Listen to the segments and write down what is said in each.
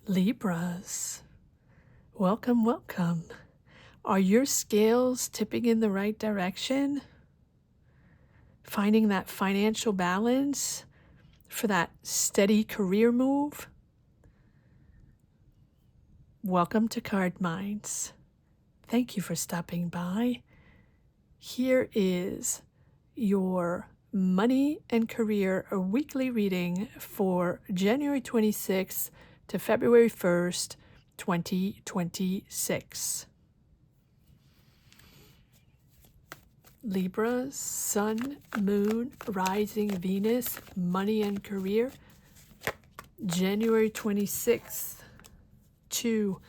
Libras, welcome, welcome. Are your scales tipping in the right direction? Finding that financial balance for that steady career move? Welcome to Cardminds. Thank you for stopping by. Here is your Money and Career weekly reading for January 26th to February 1st, 2026. Libra, Sun, Moon, Rising, Venus, Money and Career, January 26th to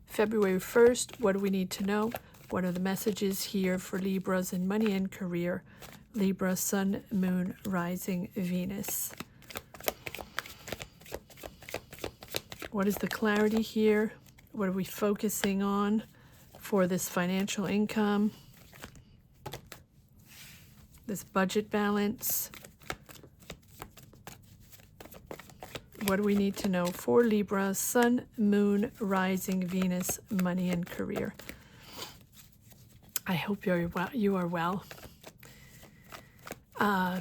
February 1st. What do we need to know? What are the messages here for Libras in Money and Career? Libra, Sun, Moon, Rising, Venus. What is the clarity here? What are we focusing on for this financial income? This budget balance? What do we need to know for Libra, Sun, Moon, Rising, Venus, Money and Career? I hope you are well.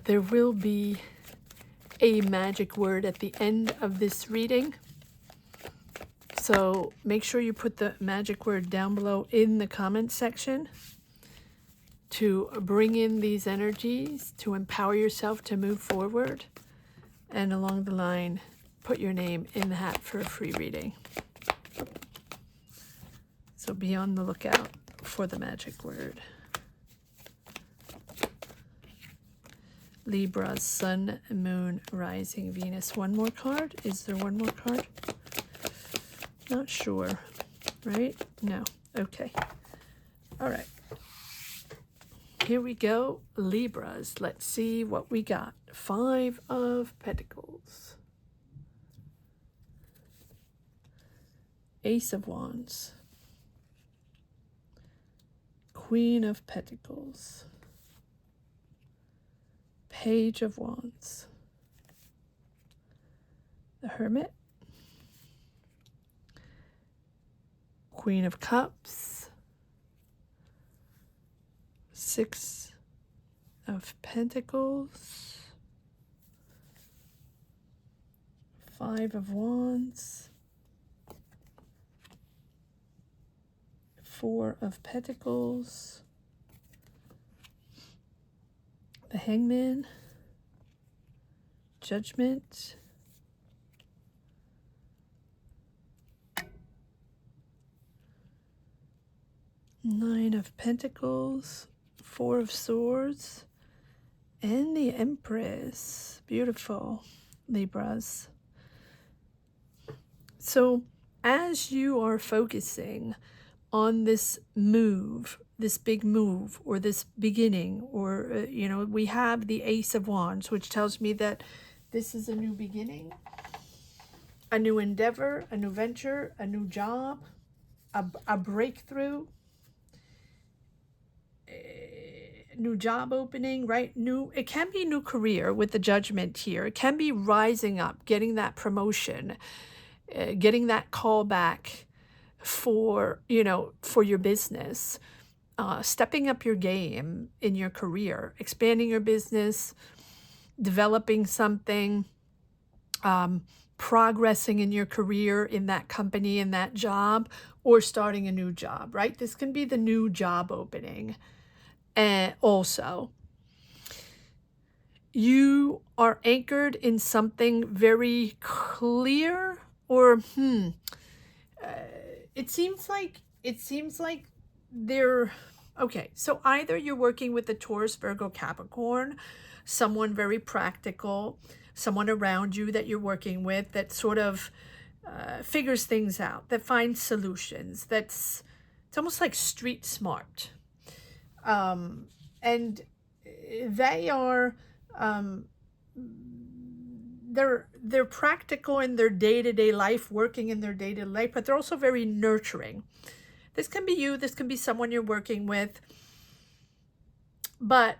There will be a magic word at the end of this reading. So make sure you put the magic word down below in the comment section to bring in these energies, to empower yourself to move forward. And along the line, put your name in the hat for a free reading. So be on the lookout for the magic word. Libra, Sun, Moon, Rising, Venus. One more card? Is there one more card? Not sure, right? No. Okay. All right. Here we go. Libras. Let's see what we got. 5 of Pentacles. Ace of Wands. Queen of Pentacles. Page of Wands. The Hermit. Queen of Cups. 6 of Pentacles. 5 of Wands. 4 of Pentacles. The Hangman. Judgment. Nine of Pentacles. 4 of Swords. And the Empress. Beautiful, Libras. So as you are focusing on this move, this big move, or this beginning, or, we have the Ace of Wands, which tells me that this is a new beginning, a new endeavor, a new venture, a new job, a breakthrough, new job opening, right? It can be new career with the Judgment here. It can be rising up, getting that promotion, getting that call back for your business, stepping up your game in your career, expanding your business, developing something, progressing in your career in that company, in that job, or starting a new job, right? This can be the new job opening. And also, you are anchored in something very clear, or it seems like they're okay. So either you're working with the Taurus, Virgo, Capricorn, someone very practical, someone around you that you're working with that sort of figures things out, that finds solutions, it's almost like street smart. And they are they're practical in their day-to-day life, working in their day-to-day life, but they're also very nurturing. This can be you, this can be someone you're working with, but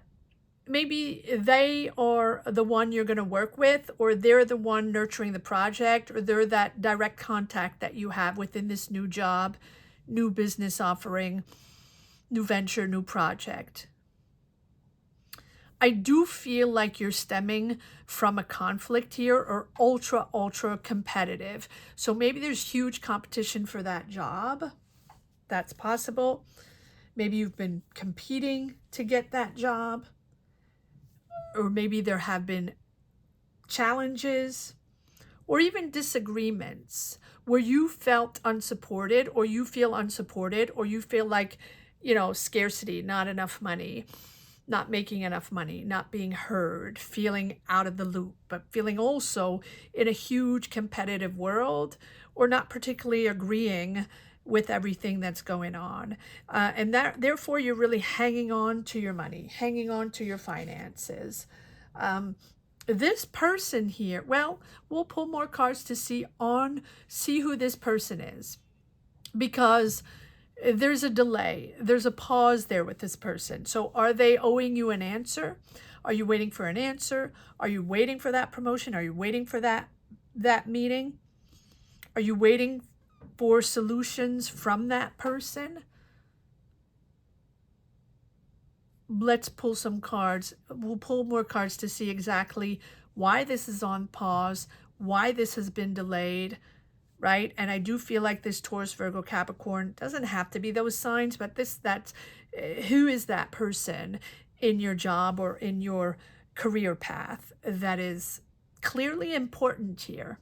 maybe they are the one you're going to work with, or they're the one nurturing the project, or they're that direct contact that you have within this new job, new business offering, new venture, new project. I do feel like you're stemming from a conflict here, or ultra competitive. So maybe there's huge competition for that job. That's possible. Maybe you've been competing to get that job, or maybe there have been challenges or even disagreements where you felt unsupported, or you feel unsupported, or you feel like, scarcity, not enough money, not making enough money, not being heard, feeling out of the loop, but feeling also in a huge competitive world, or not particularly agreeing with everything that's going on. And that, therefore, you're really hanging on to your money, hanging on to your finances. This person here, well, we'll pull more cards to see who this person is, because there's a delay, there's a pause there with this person. So are they owing you an answer? Are you waiting for an answer? Are you waiting for that promotion? Are you waiting for that meeting? Are you waiting for solutions from that person? Let's pull some cards. We'll pull more cards to see exactly why this is on pause, why this has been delayed, right? And I do feel like this Taurus, Virgo, Capricorn doesn't have to be those signs, but that's who is that person in your job or in your career path that is clearly important here,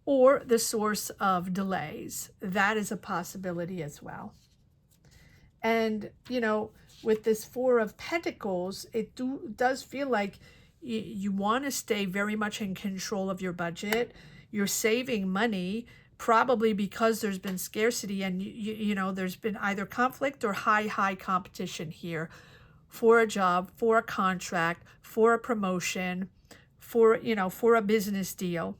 or the source of delays. That is a possibility as well. And, with this Four of Pentacles, it does feel like you want to stay very much in control of your budget. You're saving money, probably because there's been scarcity, and there's been either conflict or high competition here for a job, for a contract, for a promotion, for a business deal.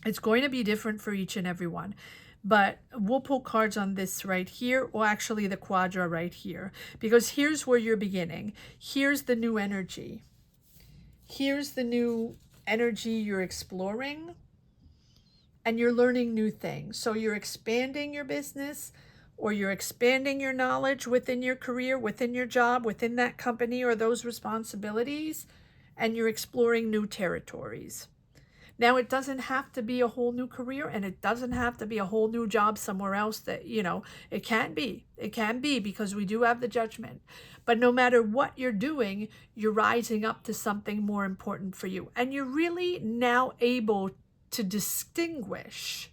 It's going to be different for each and every one. But we'll pull cards on this right here, or actually the quadra right here, because here's where you're beginning. Here's the new energy. Here's the new energy you're exploring, and you're learning new things. So you're expanding your business, or you're expanding your knowledge within your career, within your job, within that company or those responsibilities, and you're exploring new territories. Now, it doesn't have to be a whole new career, and it doesn't have to be a whole new job somewhere else. That, it can be. It can be, because we do have the Judgment. But no matter what you're doing, you're rising up to something more important for you. And you're really now able to distinguish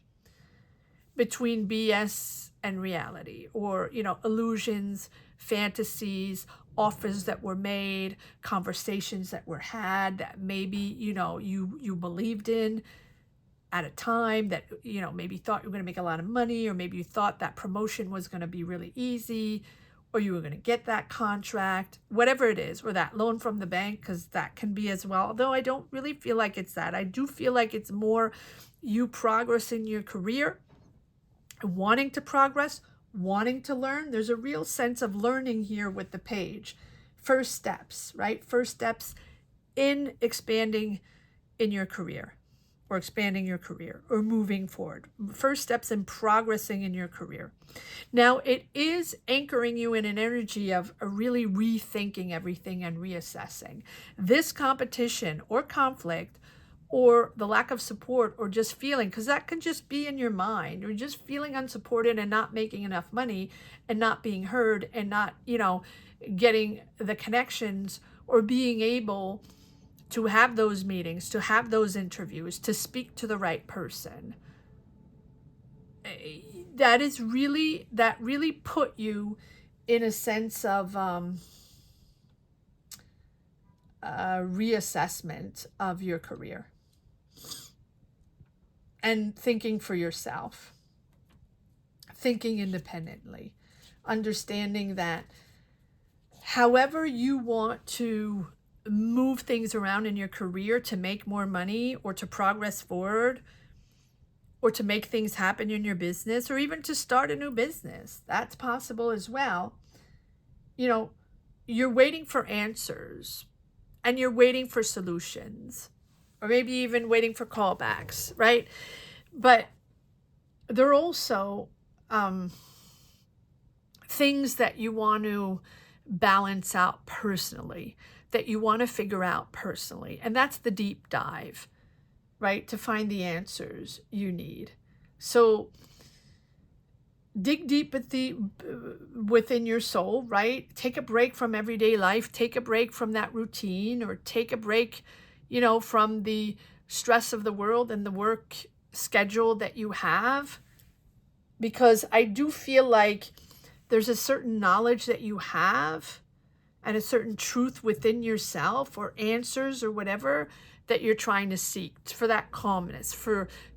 between BS and reality, or, illusions, fantasies, offers that were made, conversations that were had that maybe, you believed in at a time that, maybe thought you were going to make a lot of money, or maybe you thought that promotion was going to be really easy, or you were going to get that contract, whatever it is, or that loan from the bank, because that can be as well. Although I don't really feel like it's that. I do feel like it's more you progress in your career, wanting to progress, wanting to learn. There's a real sense of learning here with the page. First steps, right? First steps in expanding in your career, or expanding your career, or moving forward. First steps in progressing in your career. Now, it is anchoring you in an energy of really rethinking everything and reassessing. This competition or conflict, or the lack of support, or just feeling, because that can just be in your mind, or just feeling unsupported and not making enough money and not being heard and not, getting the connections, or being able to have those meetings, to have those interviews, to speak to the right person. That really put you in a sense of reassessment of your career. And thinking for yourself, thinking independently, understanding that however you want to move things around in your career to make more money, or to progress forward, or to make things happen in your business, or even to start a new business, that's possible as well. You're waiting for answers, and you're waiting for solutions, or maybe even waiting for callbacks, right? But there are also things that you want to balance out personally, that you want to figure out personally. And that's the deep dive, right? To find the answers you need. So dig deep within your soul, right? Take a break from everyday life. Take a break from that routine, or take a break, from the stress of the world and the work schedule that you have. Because I do feel like there's a certain knowledge that you have and a certain truth within yourself, or answers or whatever, that you're trying to seek for that calmness,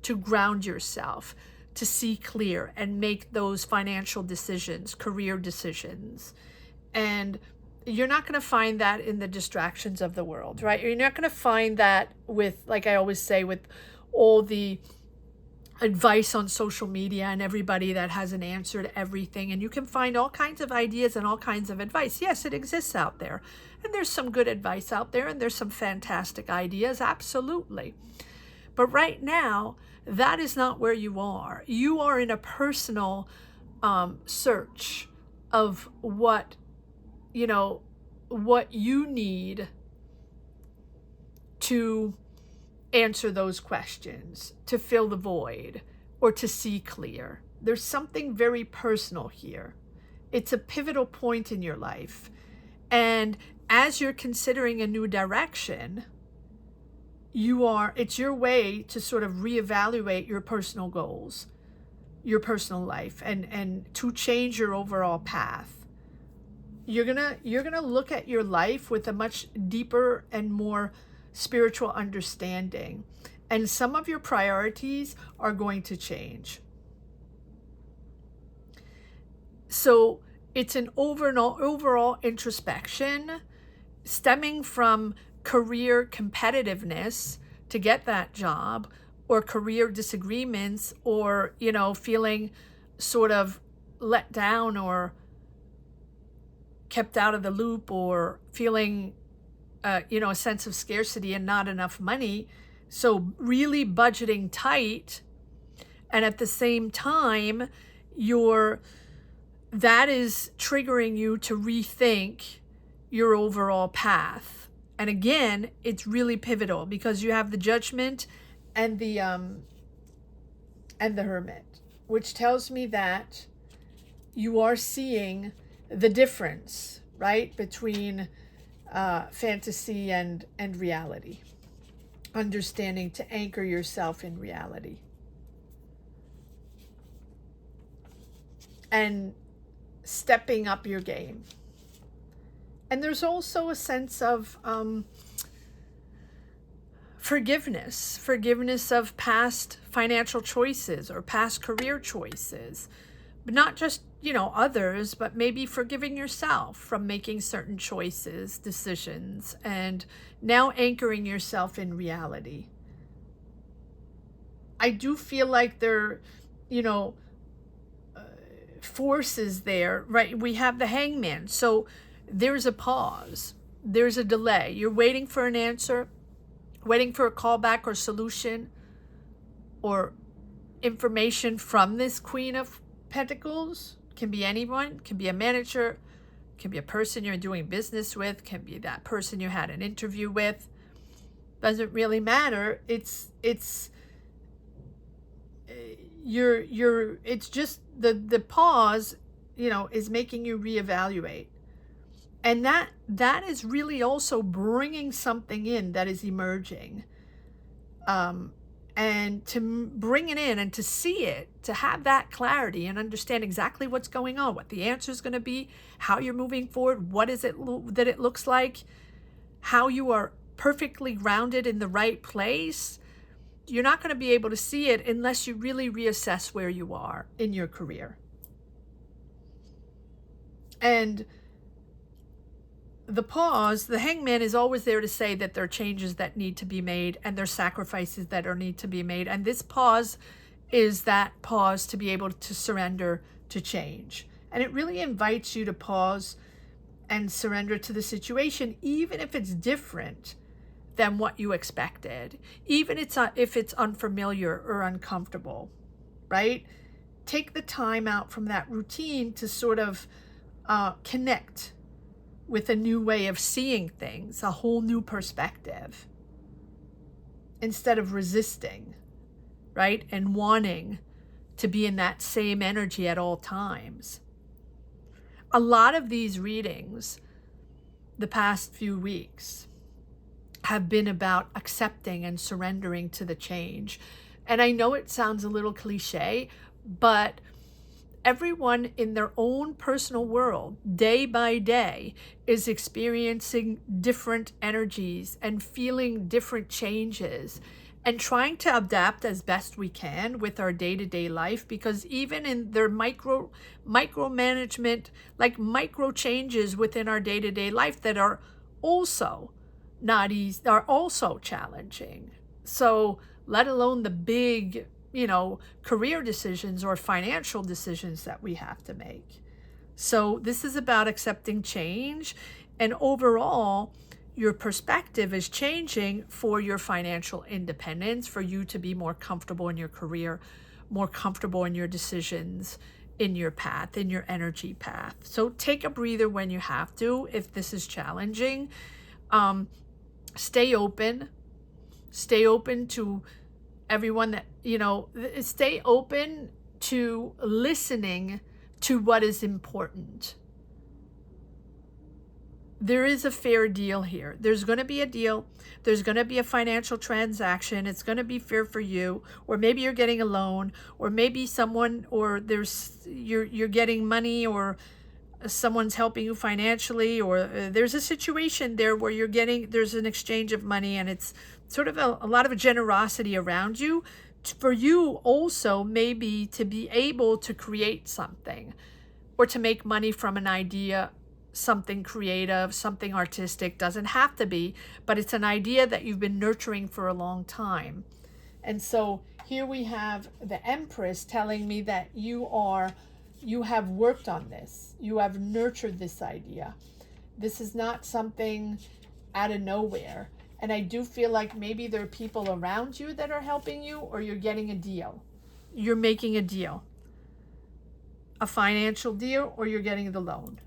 to ground yourself, to see clear and make those financial decisions, career decisions. And you're not going to find that in the distractions of the world, right? You're not going to find that with, like I always say, with all the advice on social media and everybody that has an answer to everything. And you can find all kinds of ideas and all kinds of advice. Yes, it exists out there. And there's some good advice out there, and there's some fantastic ideas, absolutely. But right now, that is not where you are. You are in a personal search of what you need to answer those questions, to fill the void, or to see clear. There's something very personal here. It's a pivotal point in your life. And as you're considering a new direction, it's your way to sort of reevaluate your personal goals, your personal life, and to change your overall path. You're gonna look at your life with a much deeper and more spiritual understanding, and some of your priorities are going to change. So it's an overall introspection stemming from career competitiveness to get that job, or career disagreements, or feeling sort of let down or kept out of the loop, or feeling a sense of scarcity and not enough money. So really budgeting tight, and at the same time that is triggering you to rethink your overall path. And again, it's really pivotal because you have the Judgment and the Hermit, which tells me that you are seeing the difference, right, between fantasy and reality. Understanding to anchor yourself in reality. And stepping up your game. And there's also a sense of forgiveness of past financial choices or past career choices, but not just, others, but maybe forgiving yourself from making certain choices, decisions, and now anchoring yourself in reality. I do feel like there, forces there, right? We have the Hangman. So there's a pause. There's a delay. You're waiting for an answer, waiting for a callback or solution or information from this Queen of Pentacles. Can be anyone, can be a manager, can be a person you're doing business with, can be that person you had an interview with. Doesn't really matter. It's just the pause, is making you reevaluate. And that is really also bringing something in that is emerging. And to bring it in and to see it, to have that clarity and understand exactly what's going on, what the answer is going to be, how you're moving forward, what is it that it looks like, how you are perfectly grounded in the right place. You're not going to be able to see it unless you really reassess where you are in your career. And the pause, the Hangman is always there to say that there are changes that need to be made and there's sacrifices that need to be made. And this pause is that pause to be able to surrender to change. And it really invites you to pause and surrender to the situation, even if it's different than what you expected, even if it's unfamiliar or uncomfortable, right? Take the time out from that routine to sort of connect with a new way of seeing things, a whole new perspective, instead of resisting, right? And wanting to be in that same energy at all times. A lot of these readings the past few weeks have been about accepting and surrendering to the change. And I know it sounds a little cliche, but everyone in their own personal world, day by day, is experiencing different energies and feeling different changes and trying to adapt as best we can with our day-to-day life, because even in their micromanagement, like micro changes within our day-to-day life that are also not easy, are also challenging. So let alone the big, career decisions or financial decisions that we have to make. So this is about accepting change, and overall, your perspective is changing for your financial independence, for you to be more comfortable in your career, more comfortable in your decisions, in your path, in your energy path. So take a breather when you have to, if this is challenging. Stay open to everyone that, stay open to listening to what is important. There is a fair deal here. There's going to be a deal. There's going to be a financial transaction. It's going to be fair for you, or maybe you're getting a loan, or maybe you're getting money, or someone's helping you financially, or there's a situation there where there's an exchange of money, and it's sort of a lot of generosity around you for you also, maybe to be able to create something or to make money from an idea, something creative, something artistic. Doesn't have to be, but it's an idea that you've been nurturing for a long time. And so here we have the Empress telling me that you have worked on this. You have nurtured this idea. This is not something out of nowhere. And I do feel like maybe there are people around you that are helping you, or you're getting a deal. You're making a deal, a financial deal, or you're getting the loan.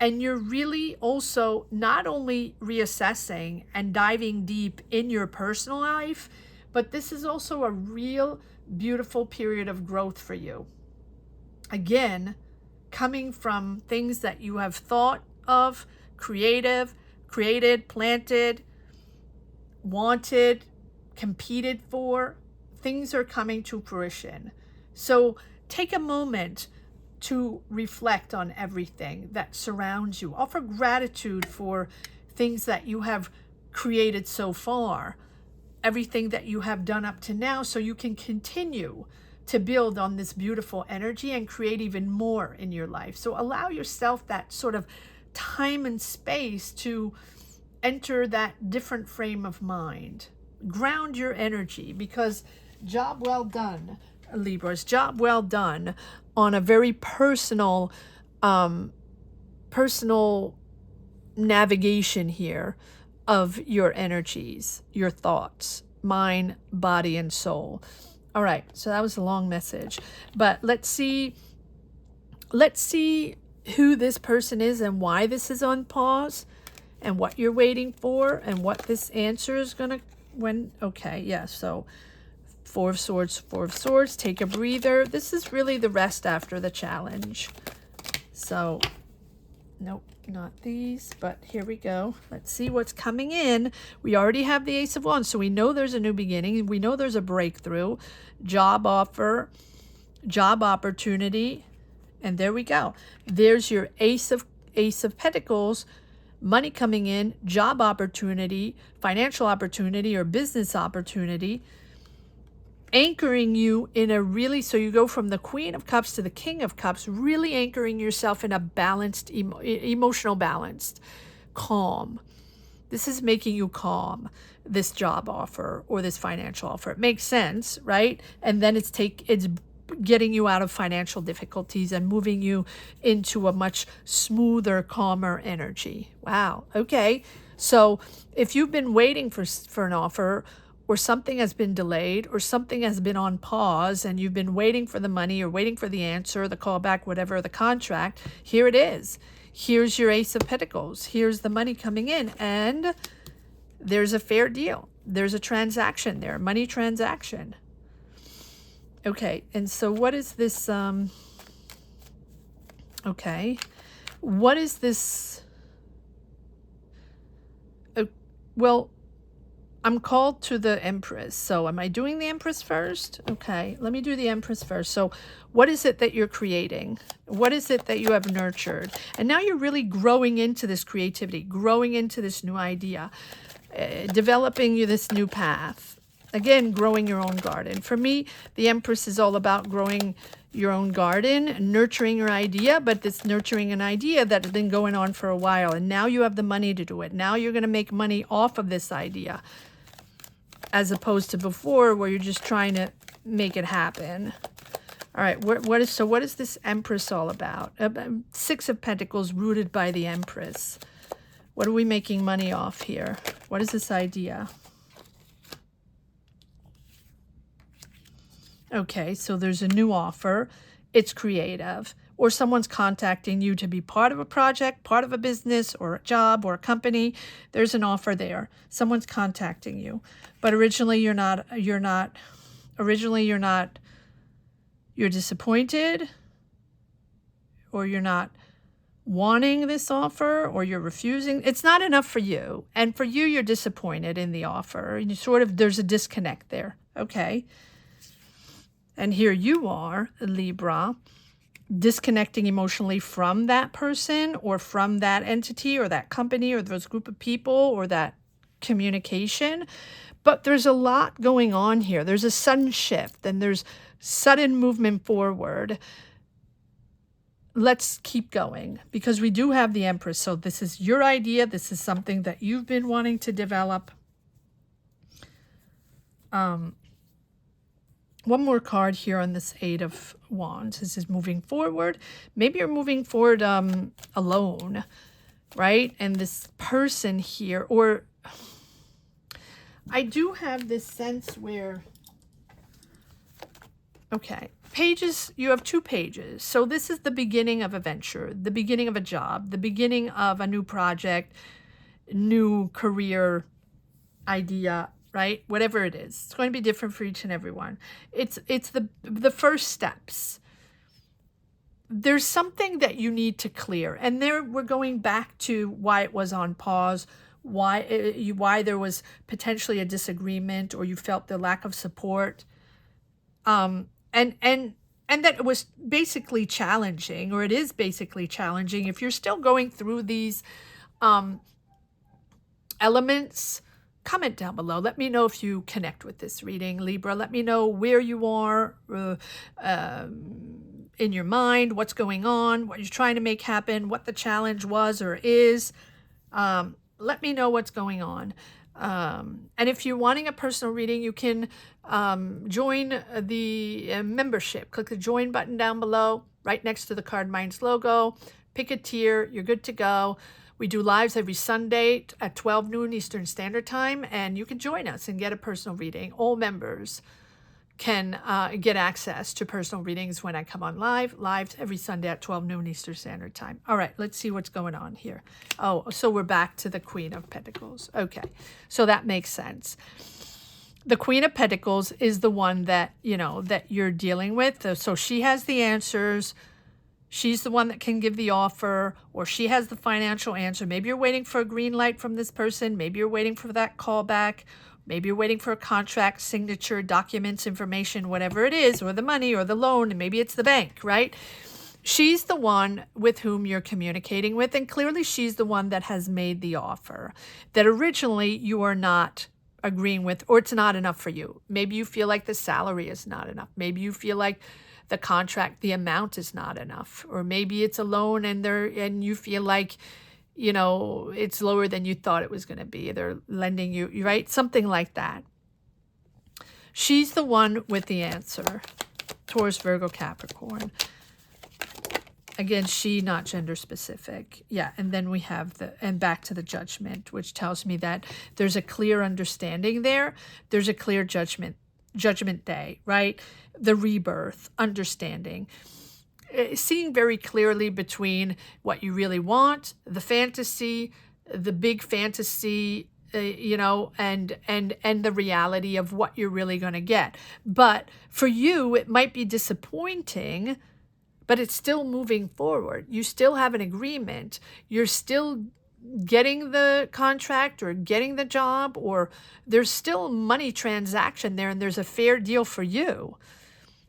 And you're really also not only reassessing and diving deep in your personal life, but this is also a real beautiful period of growth for you. Again, coming from things that you have thought of, created, planted, wanted, competed for, things are coming to fruition. So take a moment to reflect on everything that surrounds you. Offer gratitude for things that you have created so far, everything that you have done up to now, so you can continue to build on this beautiful energy and create even more in your life. So allow yourself that sort of time and space to enter that different frame of mind. Ground your energy, because job well done, Libras, job well done on a very personal navigation here of your energies, your thoughts, mind, body, and soul. All right, so that was a long message, but let's see who this person is and why this is on pause and what you're waiting for and what this answer is gonna so Four of Swords, take a breather. This is really the rest after the challenge. So, nope, not these, but here we go. Let's see what's coming in. We already have the Ace of Wands, so we know there's a new beginning. We know there's a breakthrough, job offer, job opportunity, and there we go. There's your Ace of Pentacles, money coming in, job opportunity, financial opportunity, or business opportunity, anchoring you in so you go from the Queen of Cups to the King of Cups, really anchoring yourself in a balanced, emotional balanced, calm. This is making you calm, this job offer or this financial offer. It makes sense, right? And then it's getting you out of financial difficulties and moving you into a much smoother, calmer energy. Wow. Okay. So if you've been waiting for an offer, or something has been delayed, or something has been on pause, and you've been waiting for the money or waiting for the answer, the callback, whatever, the contract, here it is. Here's your Ace of Pentacles. Here's the money coming in, and there's a fair deal. There's a transaction there, money transaction. Okay, and so what is this? Okay, what is this? Well, I'm called to the Empress. So am I doing the Empress first? Okay, let me do the Empress first. So what is it that you're creating? What is it that you have nurtured? And now you're really growing into this creativity, growing into this new idea, developing this new path. Again, growing your own garden. For me, the Empress is all about growing your own garden, nurturing your idea, but it's nurturing an idea that has been going on for a while. And now you have the money to do it. Now you're going to make money off of this idea, as opposed to before where you're just trying to make it happen. All right, what is this Empress all about? Six of Pentacles rooted by the Empress. What are we making money off here? What is this idea? Okay, so there's a new offer. It's creative. Or someone's contacting you to be part of a project, part of a business, or a job, or a company. There's an offer there. Someone's contacting you. But originally you're disappointed, or you're not wanting this offer, or you're refusing. It's not enough for you. And for you, you're disappointed in the offer. And there's a disconnect there. Okay. And here you are, Libra, disconnecting emotionally from that person, or from that entity, or that company, or those group of people, or that communication. But there's a lot going on here. There's a sudden shift, and there's sudden movement forward. Let's keep going, because we do have the Empress. So this is your idea. This is something that you've been wanting to develop. One more card here on this Eight of Wands. This is moving forward. Maybe you're moving forward alone, right? And this person here, or I do have this sense where, okay, pages, you have two pages. So this is the beginning of a venture, the beginning of a job, the beginning of a new project, new career idea, right? Whatever it is, it's going to be different for each and every one. It's the first steps. There's something that you need to clear, and there we're going back to why it was on pause, why there was potentially a disagreement, or you felt the lack of support, and that it was basically challenging, or it is basically challenging. If you're still going through these elements, comment down below. Let me know if you connect with this reading, Libra. Let me know where you are in your mind, what's going on, what you're trying to make happen, what the challenge was or is. Let me know what's going on. And if you're wanting a personal reading, you can join the membership. Click the join button down below, right next to the cardminds logo. Pick a tier. You're good to go. We do lives every Sunday at 12 noon Eastern Standard Time, and you can join us and get a personal reading. All members can get access to personal readings when I come on lives every Sunday at 12 noon Eastern Standard Time. All right, let's see what's going on here. Oh, so we're back to the Queen of Pentacles. Okay, so that makes sense. The Queen of Pentacles is the one that, that you're dealing with. So she has the answers. She's the one that can give the offer, or she has the financial answer. Maybe you're waiting for a green light from this person. Maybe you're waiting for that callback. Maybe you're waiting for a contract, signature, documents, information, whatever it is, or the money or the loan, and maybe it's the bank, right? She's the one with whom you're communicating with, and clearly she's the one that has made the offer that originally you are not agreeing with, or it's not enough for you. Maybe you feel like the salary is not enough. Maybe you feel like the contract, the amount is not enough, or maybe it's a loan and you feel like, it's lower than you thought it was going to be. They're lending you, right? Something like that. She's the one with the answer. Taurus, Virgo, Capricorn. Again, she, not gender specific. Yeah, and then we have and back to the Judgment, which tells me that there's a clear understanding there. There's a clear judgment day, right? The rebirth, understanding. Seeing very clearly between what you really want, the fantasy, the big fantasy, you know, and the reality of what you're really going to get. But for you, it might be disappointing, but it's still moving forward. You still have an agreement. You're still getting the contract or getting the job, or there's still money transaction there, and there's a fair deal for you.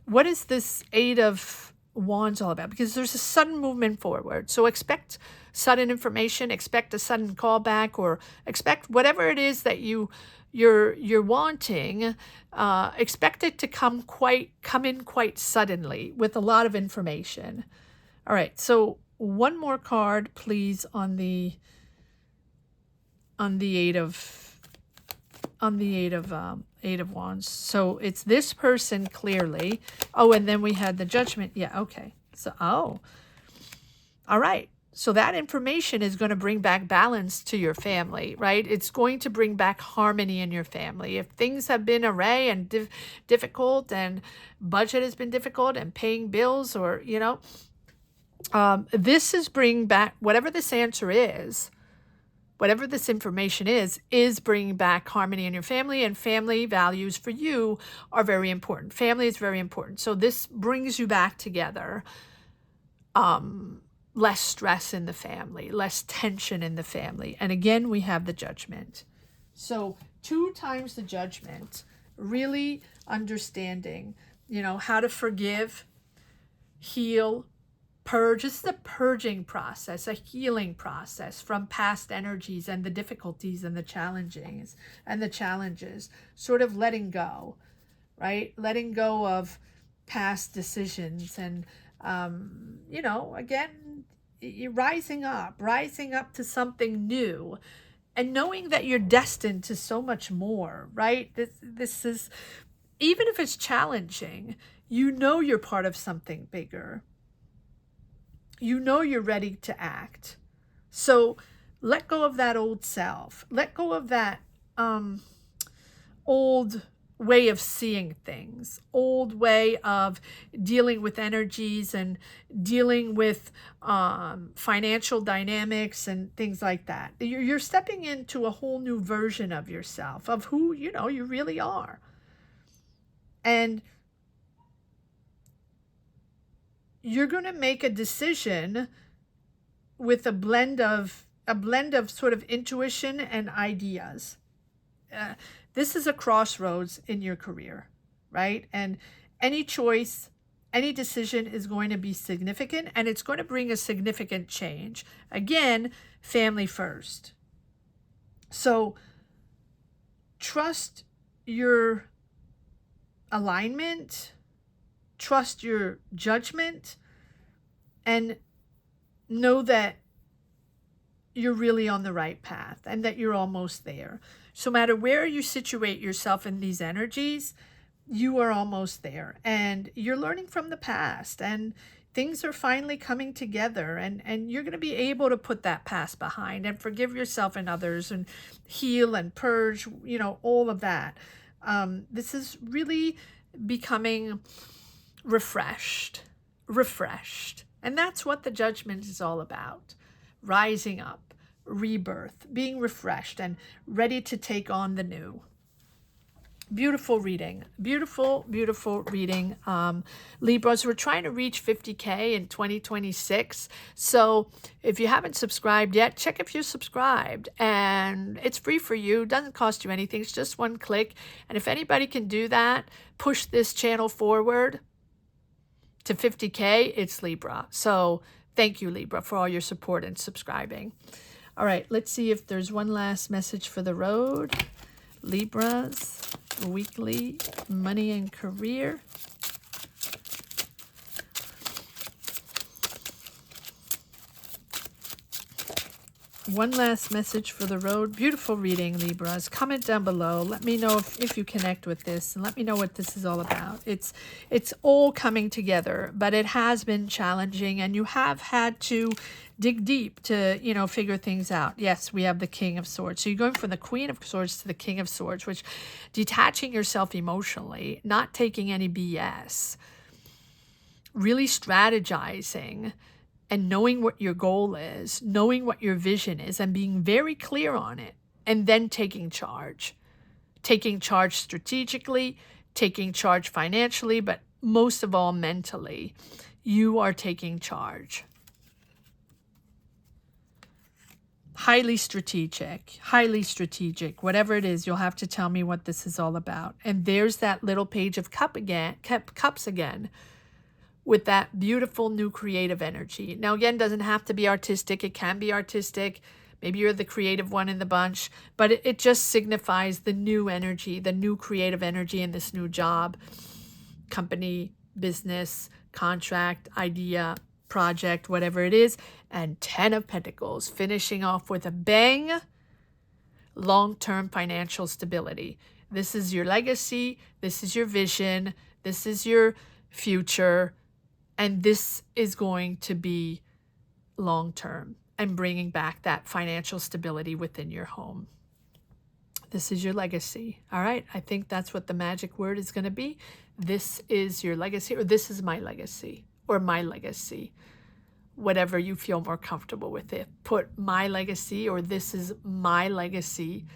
What is this Eight of Wands all about? Because there's a sudden movement forward. So expect sudden information, expect a sudden callback, or expect whatever it is that you're wanting, expect it to come in quite suddenly with a lot of information. All right, so one more card, please, on the Eight of Wands. So it's this person clearly. Oh, and then we had the Judgment. Yeah, okay. So, all right. So that information is going to bring back balance to your family, right? It's going to bring back harmony in your family. If things have been array and difficult, and budget has been difficult, and paying bills, or, you know, this is bringing back, whatever this answer is, whatever this information is bringing back harmony in your family, and family values for you are very important. Family is very important. So this brings you back together. Less stress in the family, less tension in the family. And again, we have the Judgment. So 2 times the Judgment, really understanding, you know, how to forgive, heal, purge. This is a purging process, a healing process from past energies and the difficulties and the challenges, sort of letting go, right? Letting go of past decisions, and, you know, again, you're rising up to something new, and knowing that you're destined to so much more, right? This is, even if it's challenging, you know you're part of something bigger. You know you're ready to act. So let go of that old self. Let go of that old way of seeing things, old way of dealing with energies and dealing with financial dynamics and things like that. You're stepping into a whole new version of yourself, of who, you know, you really are. And you're going to make a decision with a blend of sort of intuition and ideas. This is a crossroads in your career, right? And any choice, any decision is going to be significant, and it's going to bring a significant change. Again, family first. So trust your alignment, trust your judgment, and know that you're really on the right path and that you're almost there. So no matter where you situate yourself in these energies, you are almost there, and you're learning from the past, and things are finally coming together, and you're going to be able to put that past behind and forgive yourself and others and heal and purge, you know, all of that. This is really becoming refreshed. And that's what the Judgment is all about. Rising up, rebirth, being refreshed and ready to take on the new. Beautiful reading. Beautiful reading. Libras, we're trying to reach 50K in 2026. So if you haven't subscribed yet, check if you're subscribed. And it's free for you. Doesn't cost you anything. It's just one click. And if anybody can do that, push this channel forward to 50K, it's Libra. So thank you, Libra, for all your support and subscribing. All right, let's see if there's one last message for the road. Libra's weekly money and career. one last message for the road. Beautiful reading, Libras. Comment down below. Let me know if you connect with this, and let me know what this is all about. It's all coming together, but it has been challenging, and you have had to dig deep to, you know, figure things out. Yes, we have the King of Swords. So you're going from the Queen of Swords to the King of Swords, which detaching yourself emotionally, not taking any BS, really strategizing, and knowing what your goal is, knowing what your vision is, and being very clear on it, and then taking charge. Taking charge strategically, taking charge financially, but most of all mentally. You are taking charge. Highly strategic, whatever it is, you'll have to tell me what this is all about. And there's that little page of cups again, with that beautiful new creative energy. Now, again, doesn't have to be artistic. It can be artistic. Maybe you're the creative one in the bunch, but it just signifies the new energy, the new creative energy in this new job, company, business, contract, idea, project, whatever it is. And 10 of Pentacles, finishing off with a bang, long-term financial stability. This is your legacy. This is your vision. This is your future. And this is going to be long-term and bringing back that financial stability within your home. This is your legacy. All right. I think that's what the magic word is going to be. This is your legacy, or this is my legacy, or my legacy. Whatever you feel more comfortable with it. Put my legacy or this is my legacy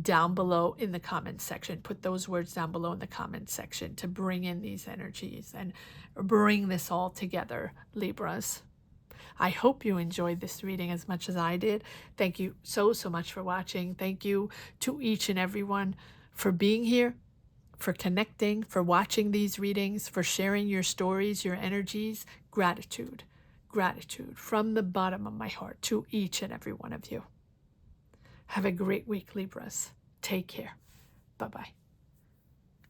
down below in the comment section. Put those words down below in the comment section to bring in these energies and bring this all together, Libras. I hope you enjoyed this reading as much as I did. Thank you so much for watching. Thank you to each and everyone for being here, for connecting, for watching these readings, for sharing your stories, your energies. Gratitude from the bottom of my heart to each and every one of you. Have a great week, Libras. Take care. Bye-bye.